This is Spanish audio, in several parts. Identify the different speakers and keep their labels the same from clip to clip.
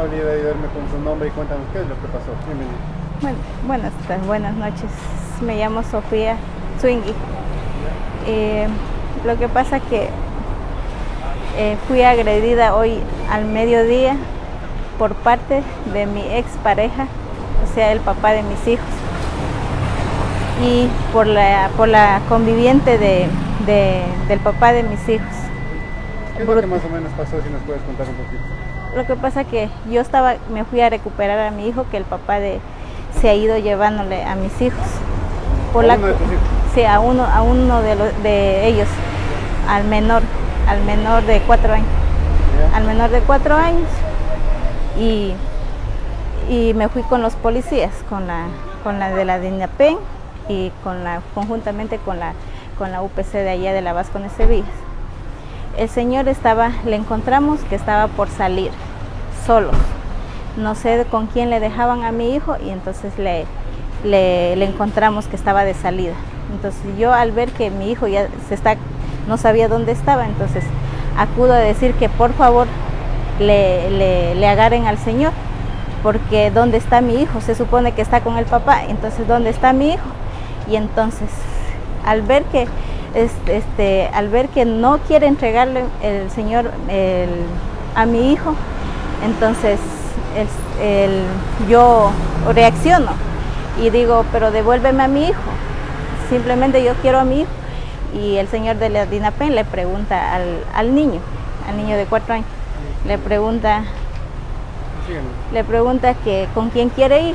Speaker 1: amable de ayudarme con su nombre y cuéntanos qué es lo que pasó. Bienvenido.
Speaker 2: Buenas noches. Me llamo Sofía Zwingli. Lo que pasa que fui agredida hoy al mediodía por parte de mi expareja, o sea, el papá de mis hijos, y por la conviviente del papá de mis hijos.
Speaker 1: ¿Qué es lo que más o menos pasó, si nos puedes contar un poquito?
Speaker 2: Lo que pasa que yo me fui a recuperar a mi hijo, que el papá se ha ido llevándole a mis hijos.
Speaker 1: ¿A uno de tus hijos?
Speaker 2: Sí, a uno de ellos, al menor de 4 años.
Speaker 1: ¿Ya?
Speaker 2: Al menor de 4 años. Y me fui con los policías, con la de la DINAPEN y conjuntamente con la UPC de allá de la Vascones Sevillas. El señor le encontramos que estaba por salir, solo. No sé con quién le dejaban a mi hijo y entonces le encontramos que estaba de salida. Entonces yo, al ver que mi hijo ya no sabía dónde estaba, entonces acudo a decir que por favor le agarren al señor, porque ¿dónde está mi hijo? Se supone que está con el papá, entonces ¿dónde está mi hijo? Y entonces al ver que no quiere entregarle el señor a mi hijo, entonces yo reacciono y digo, pero devuélveme a mi hijo, simplemente yo quiero a mi hijo. Y el señor de la DINAPEN le pregunta al niño de 4 años, le pregunta que con quién quiere ir,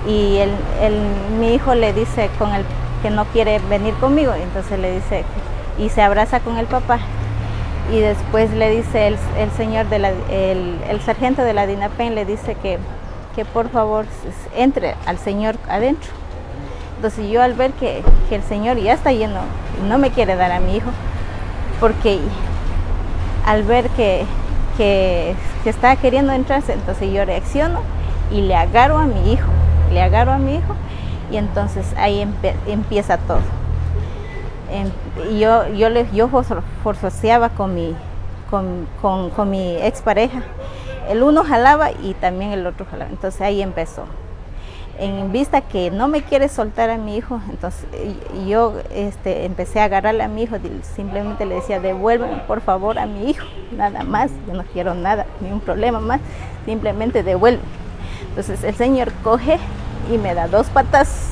Speaker 2: y mi hijo le dice que no quiere venir conmigo, entonces le dice, y se abraza con el papá, y después le dice el sargento de la DINAPEN le dice que por favor entre al señor adentro. Entonces yo, al ver que el señor ya está yendo y no me quiere dar a mi hijo, porque al ver que está queriendo entrarse, entonces yo reacciono y le agarro a mi hijo, y entonces ahí empieza todo. Y yo forcejeaba con mi expareja. El uno jalaba y también el otro jalaba, entonces ahí empezó. En vista que no me quiere soltar a mi hijo, entonces yo empecé a agarrarle a mi hijo, simplemente le decía, devuélveme por favor a mi hijo, nada más, yo no quiero nada, ni un problema más, simplemente devuelve. Entonces el señor coge y me da 2 patas.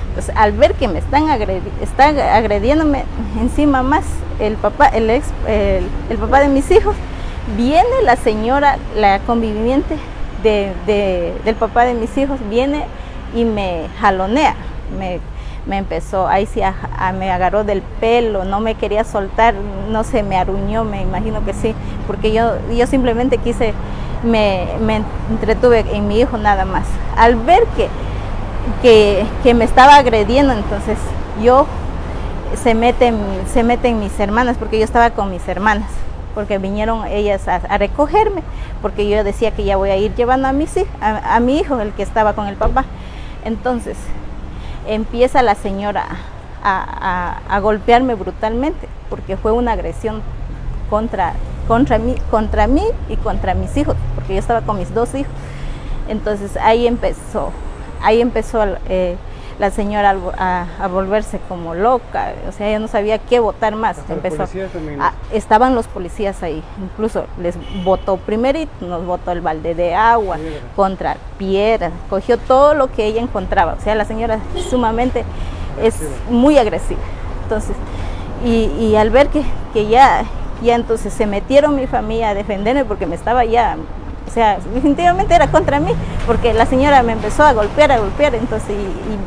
Speaker 2: Entonces, al ver que me están agrediéndome encima más el papá de mis hijos, viene la señora, la conviviente del papá de mis hijos, viene y me jalonea, me empezó, ahí sí me agarró del pelo, no me quería soltar, no sé, me aruñó, me imagino que sí, porque yo simplemente me entretuve en mi hijo nada más. Al ver que me estaba agrediendo, entonces se meten mis hermanas, porque yo estaba con mis hermanas, porque vinieron ellas a recogerme, porque yo decía que ya voy a ir llevando a mi hijo, el que estaba con el papá. Entonces empieza la señora a golpearme brutalmente, porque fue una agresión contra mí y contra mis hijos, porque yo estaba con mis 2 hijos. Entonces ahí empezó la señora a volverse como loca, o sea, ella no sabía qué botar más. Estaban los policías ahí, incluso les botó primerito, nos botó el balde de agua, contra piedras, cogió todo lo que ella encontraba, o sea, la señora sumamente es muy agresiva. Entonces, y al ver que ya entonces se metieron mi familia a defenderme, porque me estaba ya, o sea, definitivamente era contra mí, porque la señora me empezó a golpear, entonces,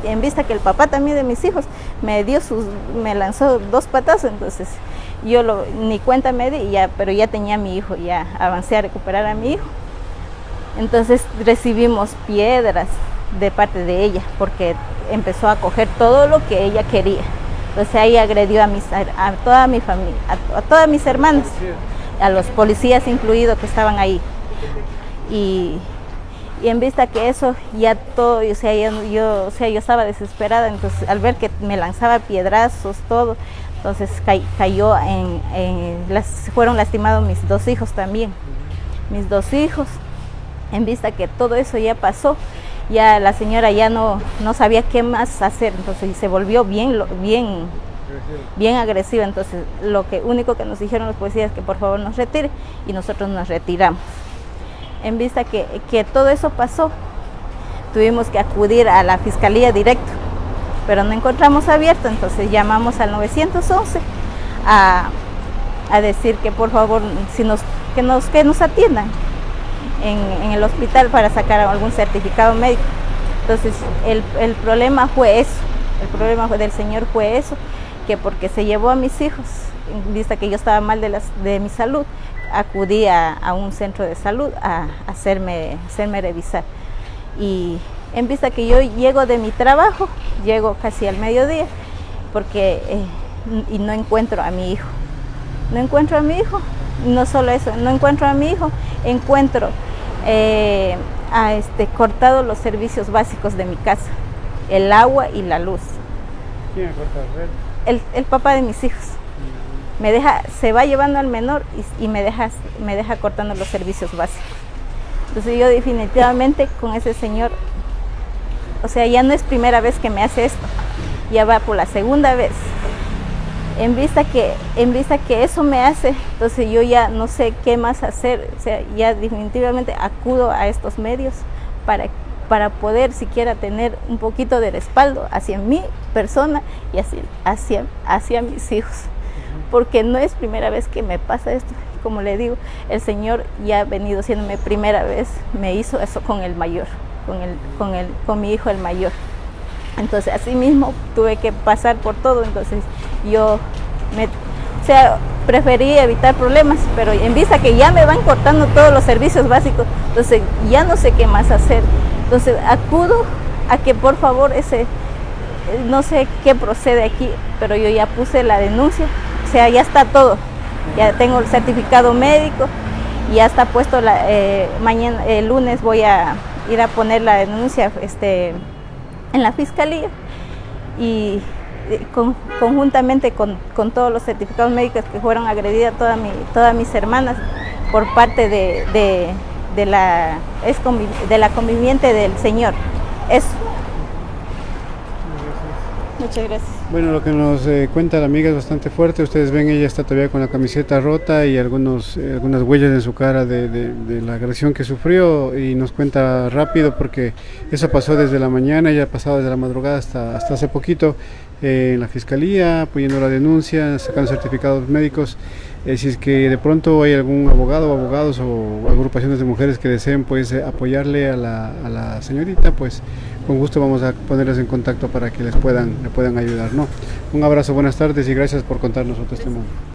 Speaker 2: y en vista que el papá también de mis hijos me lanzó 2 patazos, entonces yo ni cuenta me di, pero ya tenía a mi hijo, ya avancé a recuperar a mi hijo. Entonces recibimos piedras de parte de ella, porque empezó a coger todo lo que ella quería. Entonces ahí agredió a toda mi familia, a todas mis hermanas, a los policías incluidos que estaban ahí. Y en vista que eso ya todo, o sea, yo estaba desesperada, entonces al ver que me lanzaba piedrazos, todo, entonces cayó fueron lastimados mis 2 hijos también, mis 2 hijos, En vista que todo eso ya pasó, ya la señora ya no sabía qué más hacer, entonces se volvió bien agresiva. Entonces lo único que nos dijeron los policías es que por favor nos retire, y nosotros nos retiramos. En vista que todo eso pasó, tuvimos que acudir a la fiscalía directo, pero no encontramos abierto, entonces llamamos al 911 a decir que por favor que nos atiendan en el hospital para sacar algún certificado médico. Entonces el problema fue eso, el problema del señor fue eso, que porque se llevó a mis hijos, en vista que yo estaba mal de mi salud, acudí a un centro de salud a hacerme revisar. Y en vista que yo llego de mi trabajo, llego casi al mediodía, porque y no encuentro a mi hijo. No encuentro a mi hijo, no solo eso, no encuentro a mi hijo, encuentro cortado los servicios básicos de mi casa, el agua y la luz.
Speaker 1: ¿Quién ha cortado?
Speaker 2: El papá de mis hijos. Se va llevando al menor y me deja cortando los servicios básicos. Entonces yo definitivamente con ese señor, o sea, ya no es primera vez que me hace esto, ya va por la segunda vez. En vista que eso me hace, entonces yo ya no sé qué más hacer, o sea, ya definitivamente acudo a estos medios para poder siquiera tener un poquito de respaldo hacia mi persona y hacia mis hijos, porque no es primera vez que me pasa esto. Como le digo, el Señor ya ha venido siéndome primera vez, me hizo eso con el mayor, con mi hijo el mayor. Entonces así mismo tuve que pasar por todo, entonces yo preferí evitar problemas, pero en vista que ya me van cortando todos los servicios básicos, entonces ya no sé qué más hacer. Entonces acudo a que por favor no sé qué procede aquí, pero yo ya puse la denuncia, o sea, ya está todo, ya tengo el certificado médico, ya está puesto, mañana, el lunes voy a ir a poner la denuncia en la fiscalía, y conjuntamente con todos los certificados médicos que fueron agredidas todas mis hermanas por parte de la conviviente del señor. Eso. Muchas gracias.
Speaker 1: Bueno, lo que nos cuenta la amiga es bastante fuerte. Ustedes ven, ella está todavía con la camiseta rota y algunas huellas en su cara de la agresión que sufrió, y nos cuenta rápido porque eso pasó desde la mañana, ella ha pasado desde la madrugada hasta hace poquito en la fiscalía, apoyando la denuncia, sacando certificados médicos. Si es que de pronto hay algún abogado o abogados o agrupaciones de mujeres que deseen pues apoyarle a la señorita, pues con gusto vamos a ponerles en contacto para que le puedan ayudar, ¿no? Un abrazo, buenas tardes y gracias por contarnos su testimonio.